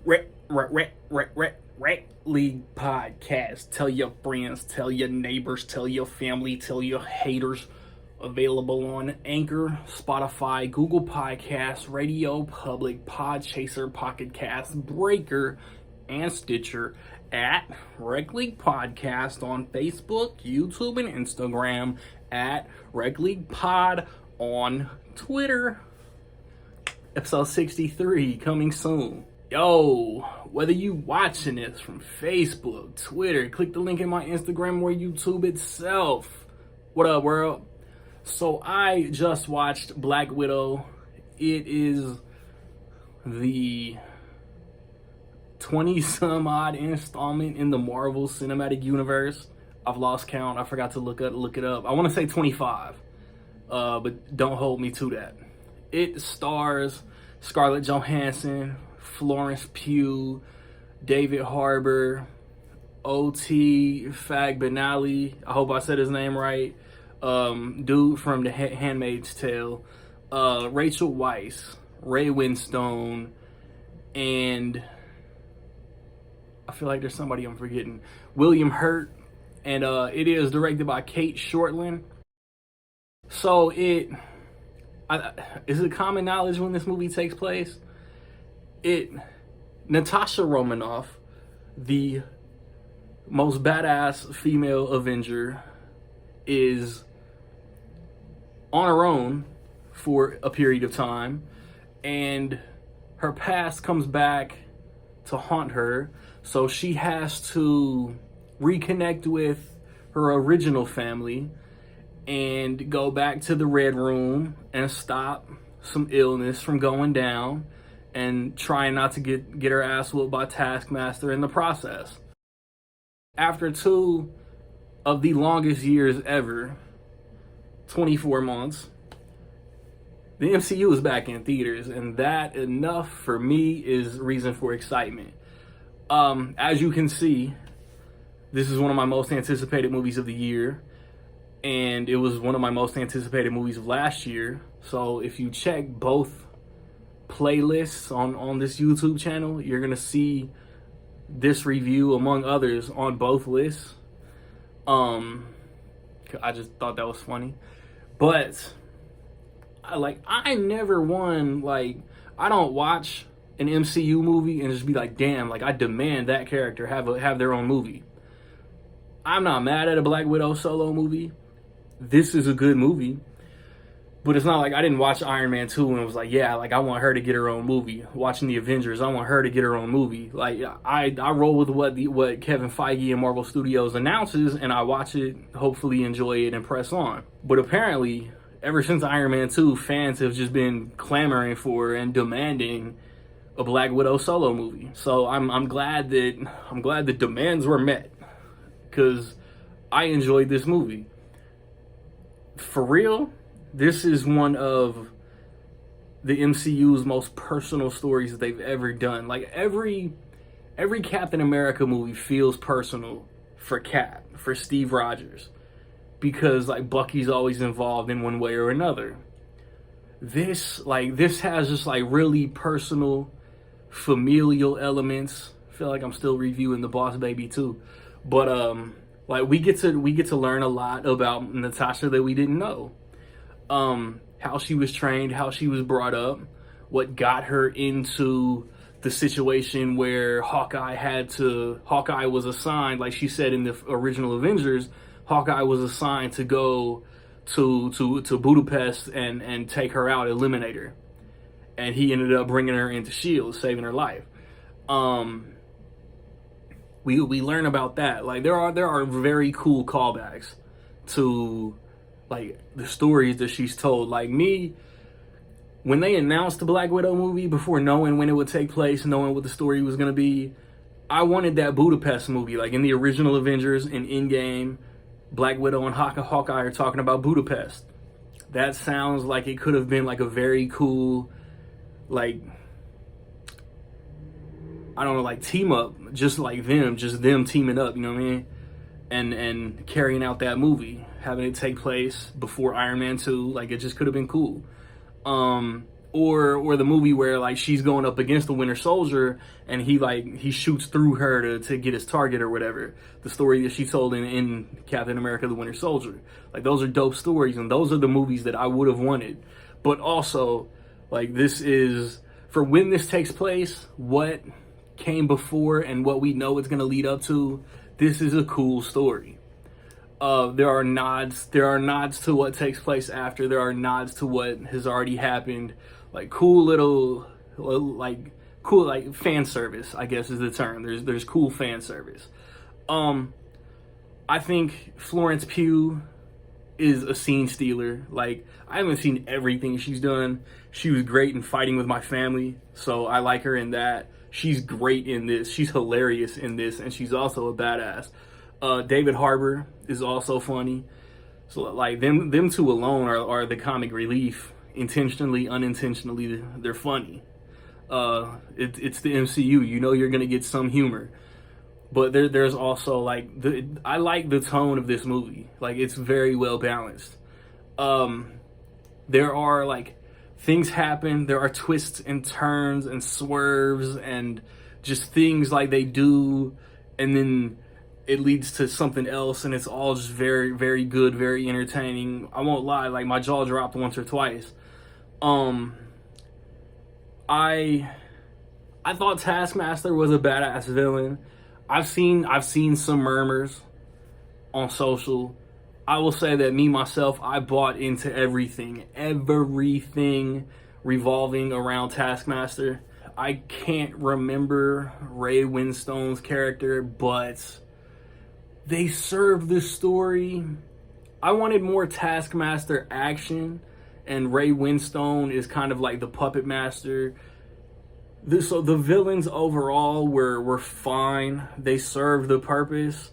Rec League Podcast. Tell your friends, tell your neighbors, tell your family, tell your haters. Available on Anchor, Spotify, Google Podcasts, Radio Public, Podchaser, Pocket Cast, Breaker, and Stitcher at Rec League Podcast on Facebook, YouTube, and Instagram at Rec League Pod on Twitter. Episode 63 coming soon. Yo, whether you watching this from Facebook, Twitter, click the link in my Instagram or YouTube itself. What up, world? So I just watched Black Widow. It is the 20 some odd installment in the Marvel Cinematic Universe. I've lost count. I forgot to look it up. I want to say 25, but don't hold me to that. It stars Scarlett Johansson, Florence Pugh, David Harbour, O.T. Fagbenali. I hope I said his name right. Dude from The Handmaid's Tale, Rachel Weisz, Ray Winstone, and I feel like there's somebody I'm forgetting. William Hurt, and it is directed by Kate Shortland. So is it common knowledge when this movie takes place? Natasha Romanoff, the most badass female Avenger, is on her own for a period of time, and her past comes back to haunt her, so she has to reconnect with her original family and go back to the Red Room and stop some illness from going down and trying not to get her ass whooped by Taskmaster in the process. After 2 of the longest years ever, 24 months, the MCU is back in theaters, and that enough for me is reason for excitement. As you can see, this is one of my most anticipated movies of the year, and it was one of my most anticipated movies of last year. So if you check both playlists on this YouTube channel, you're gonna see this review among others on both lists. I just thought that was funny. But I never I don't watch an MCU movie and just be like, damn, I demand that character have their own movie. I'm not mad at a Black Widow solo movie. This is a good movie. But it's not like I didn't watch Iron Man 2 and was like, yeah, I want her to get her own movie. Watching the Avengers, I want her to get her own movie. I roll with what Kevin Feige and Marvel Studios announces, and I watch it, hopefully enjoy it, and press on. But apparently, ever since Iron Man 2, fans have just been clamoring for and demanding a Black Widow solo movie. So I'm glad that demands were met, because I enjoyed this movie. For real, this is one of the MCU's most personal stories that they've ever done. Every Captain America movie feels personal for Cap, for Steve Rogers, because Bucky's always involved in one way or another. This has just really personal, familial elements. I feel like I'm still reviewing The Boss Baby too, but we get to learn a lot about Natasha that we didn't know. How she was trained, how she was brought up, what got her into the situation where Hawkeye was assigned, like she said in the original Avengers, Hawkeye was assigned to go to Budapest and take her out, eliminate her. And he ended up bringing her into S.H.I.E.L.D., saving her life. We learn about that. There are very cool callbacks to the stories that she's told. When they announced the Black Widow movie, before knowing when it would take place, knowing what the story was going to be, I wanted that Budapest movie. In the original Avengers, in Endgame, Black Widow and Hawkeye are talking about Budapest. That sounds like it could have been a very cool, team up, just them teaming up, you know what I mean? And carrying out that movie, having it take place before Iron Man 2, it just could have been cool. or the movie where like she's going up against the Winter Soldier and he shoots through her to get his target or whatever. The story that she told in Captain America: The Winter Soldier. Like those are dope stories, and those are the movies that I would have wanted. But also, like, this is, for when this takes place, what came before and what we know it's going to lead up to, this is a cool story. There are nods to what takes place after. There are nods to what has already happened. Like cool fan service, I guess is the term. There's cool fan service. I think Florence Pugh is a scene stealer. Like, I haven't seen everything she's done. She was great in Fighting with My Family, so I like her in that. She's great in this. She's hilarious in this, and she's also a badass. David Harbour is also funny. So like them two alone are the comic relief. Intentionally, unintentionally, they're funny. It's the MCU. You know you're gonna get some humor, but there's also like I like the tone of this movie. Like, it's very well balanced. There are like things happen. There are twists and turns and swerves and just things like they do, and then it leads to something else, and it's all just very, very good, very entertaining. I won't lie, like my jaw dropped once or twice. I thought Taskmaster was a badass villain. I've seen some murmurs on social. I will say that me myself, I bought into everything revolving around Taskmaster. I can't remember Ray Winstone's character, but they served the story. I wanted more Taskmaster action, and Ray Winstone is kind of like the puppet master. So the villains overall were fine. They served the purpose,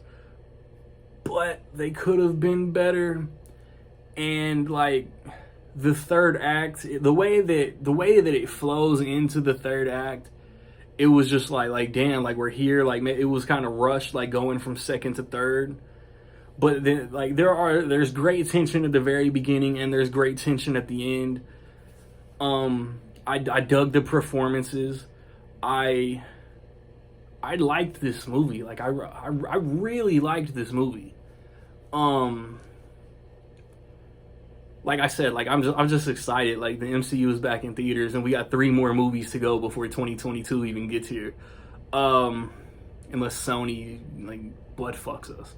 but they could have been better. And like the third act, the way that it flows into the third act, it was just like damn, like we're here. Like it was kind of rushed, like going from second to third. But then like there's great tension at the very beginning, and there's great tension at the end. I dug the performances. I liked this movie. Like I really liked this movie. Like I said, like I'm just excited. Like the MCU is back in theaters, and we got 3 more movies to go before 2022 even gets here. Unless Sony like butt fucks us.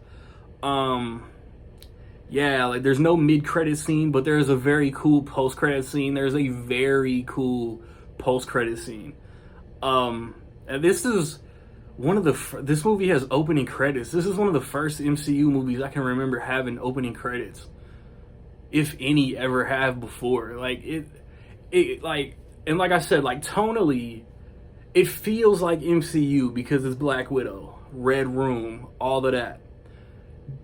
Yeah, like there's no mid-credit scene, but there's a very cool post-credit scene. There's a very cool post-credit scene. And this is one of this movie has opening credits. This is one of the first MCU movies I can remember having opening credits, if any ever have before. Like it like, and like I said, like tonally, it feels like MCU because it's Black Widow, Red Room, all of that.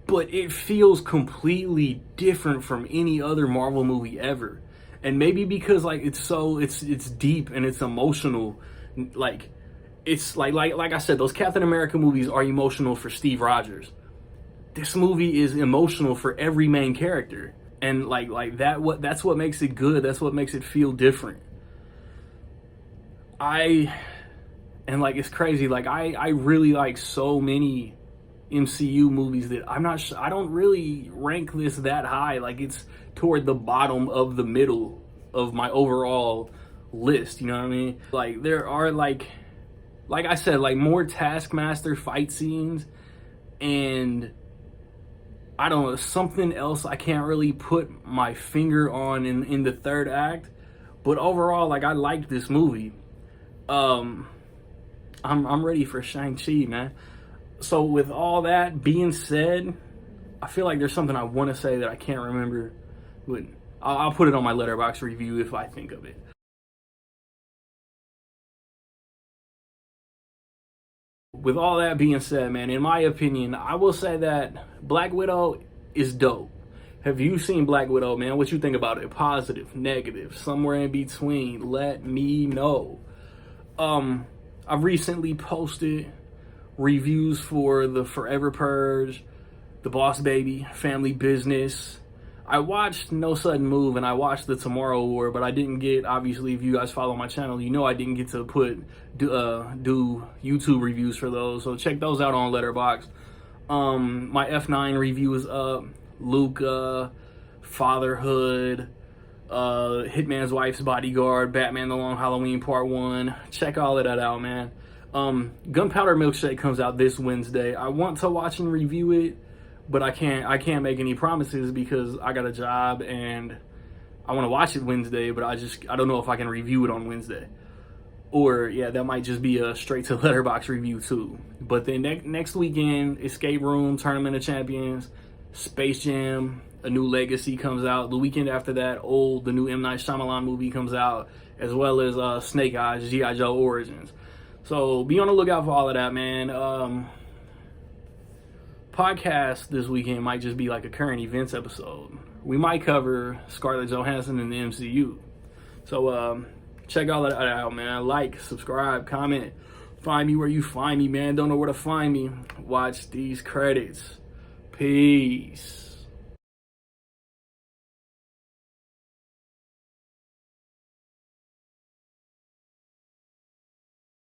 But it feels completely different from any other Marvel movie ever. And maybe because like it's deep and it's emotional. Like it's like I said, those Captain America movies are emotional for Steve Rogers. This movie is emotional for every main character. And that's what makes it good. That's what makes it feel different. And like it's crazy. Like I really like so many MCU movies that I don't really rank this that high. Like it's toward the bottom of the middle of my overall list, you know what I mean? Like there are like I said, like more Taskmaster fight scenes, and I don't know, something else I can't really put my finger on in the third act. But overall, like I liked this movie. I'm ready for Shang-Chi, man. So with all that being said, I feel like there's something I want to say that I can't remember. But I'll put it on my Letterboxd review if I think of it. With all that being said, man, in my opinion, I will say that Black Widow is dope. Have you seen Black Widow, man? What you think about it? Positive, negative, somewhere in between? Let me know. I've recently posted reviews for the Forever Purge, The Boss Baby, Family Business, I watched No Sudden Move and I watched The Tomorrow War, but I didn't get, obviously, if you guys follow my channel, you know I didn't get to do YouTube reviews for those. So check those out on Letterboxd. My F9 review is up. Luca, Fatherhood, Hitman's Wife's Bodyguard, Batman The Long Halloween Part 1. Check all of that out, man. Gunpowder Milkshake comes out this Wednesday. I want to watch and review it, but I can't make any promises because I got a job and I want to watch it Wednesday, but I don't know if I can review it on Wednesday. Or yeah, that might just be a straight to Letterboxd review too. But then next weekend, Escape Room, Tournament of Champions, Space Jam, A New Legacy comes out. The weekend after that, the new M. Night Shyamalan movie comes out, as well as Snake Eyes, G.I. Joe Origins. So be on the lookout for all of that, man. Podcast this weekend might just be like a current events episode. We might cover Scarlett Johansson in the MCU. So check all that out, man. Like, subscribe, comment. Find me where you find me, man. Don't know where to find me. Watch these credits. Peace.